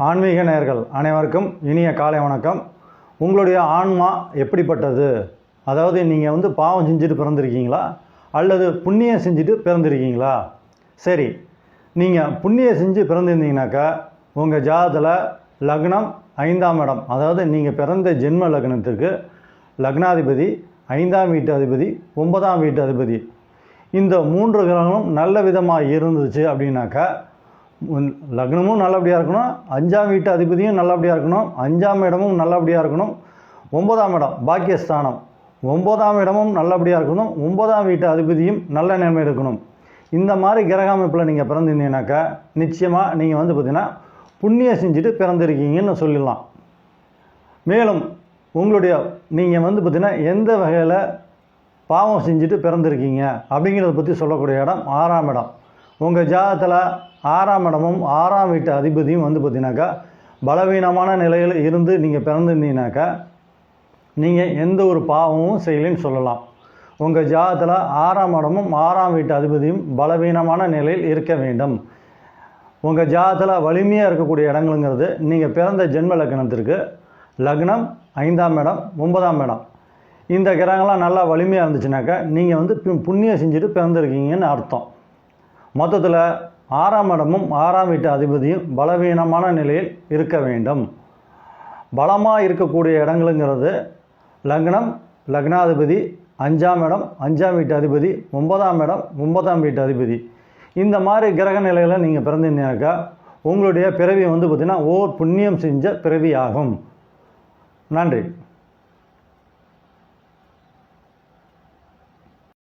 ஆன்மீக நேயர்கள் அனைவருக்கும் இனிய காலை வணக்கம். உங்களுடைய ஆன்மா எப்படிப்பட்டது? அதாவது நீங்கள் பாவம் செஞ்சுட்டு பிறந்திருக்கீங்களா அல்லது புண்ணியம் செஞ்சுட்டு பிறந்திருக்கீங்களா? சரி, நீங்கள் புண்ணியம் செஞ்சு பிறந்திருந்தீங்கனாக்கா உங்கள் ஜாதகத்தில் லக்னம் 5ஆம் இடம், அதாவது நீங்கள் பிறந்த ஜென்ம லக்னத்துக்கு லக்னாதிபதி 5ஆம் வீட்டு அதிபதி 9ஆம் வீட்டு அதிபதி, இந்த 3 கிரகங்களும் நல்ல விதமாக இருந்துச்சு அப்படின்னாக்கா லக்னமும் நல்லபடியாக இருக்கணும், 5ஆம் வீட்டு அதிபதியும் நல்லபடியாக இருக்கணும், 5ஆம் இடமும் நல்லபடியாக இருக்கணும், 9ஆம் இடம் பாக்கியஸ்தானம் 9ஆம் இடமும் நல்லபடியாக இருக்கணும், 9ஆம் வீட்டு அதிபதியும் நல்ல நிலைமை இருக்கணும். இந்த மாதிரி கிரக அமைப்பில் நீங்கள் பிறந்திருந்தீங்கன்னாக்கா நிச்சயமாக நீங்கள் பார்த்திங்கன்னா புண்ணியம் செஞ்சுட்டு பிறந்திருக்கீங்கன்னு சொல்லிடலாம். மேலும் உங்களுடைய நீங்கள் பார்த்திங்கன்னா எந்த வகையில் பாவம் செஞ்சுட்டு பிறந்திருக்கீங்க அப்படிங்கிறத பற்றி சொல்லக்கூடிய இடம் 6ஆம் இடம். உங்கள் ஜாதகத்தில் 6ஆம் இடமும் 6ஆம் வீட்டு அதிபதியும் பார்த்திங்கனாக்கா பலவீனமான நிலையில் இருந்து நீங்கள் பிறந்திருந்தீங்கனாக்கா நீங்கள் எந்த ஒரு பாவமும் செய்யலைன்னு சொல்லலாம். உங்கள் ஜாதகத்தில் 6ஆம் இடமும் 6ஆம் வீட்டு அதிபதியும் பலவீனமான நிலையில் இருக்க வேண்டும். உங்கள் ஜாதகத்தில் வலிமையாக இருக்கக்கூடிய இடங்களுங்கிறது நீங்கள் பிறந்த ஜென்ம லக்னத்திற்கு லக்னம் 5ஆம் இடம் 9ஆம் இடம், இந்த கிரகங்கள்லாம் நல்லா வலிமையாக இருந்துச்சுனாக்கா நீங்கள் புண்ணியம் செஞ்சுட்டு பிறந்திருக்கீங்கன்னு அர்த்தம். மொத்தத்தில் 6ஆம் இடமும் 6ஆம் வீட்டு அதிபதியும் பலவீனமான நிலையில் இருக்க வேண்டும். பலமாக இருக்கக்கூடிய இடங்களுங்கிறது லக்னம் லக்னாதிபதி 5ஆம் இடம் 5ஆம் வீட்டு அதிபதி 9ஆம் இடம் 9ஆம் வீட்டு அதிபதி, இந்த மாதிரி கிரக நிலையில் நீங்கள் பிறந்திருந்தீங்கன்னாக்கா உங்களுடைய பிறவி பார்த்திங்கன்னா ஓர் புண்ணியம் செஞ்ச பிறவி ஆகும். நன்றி.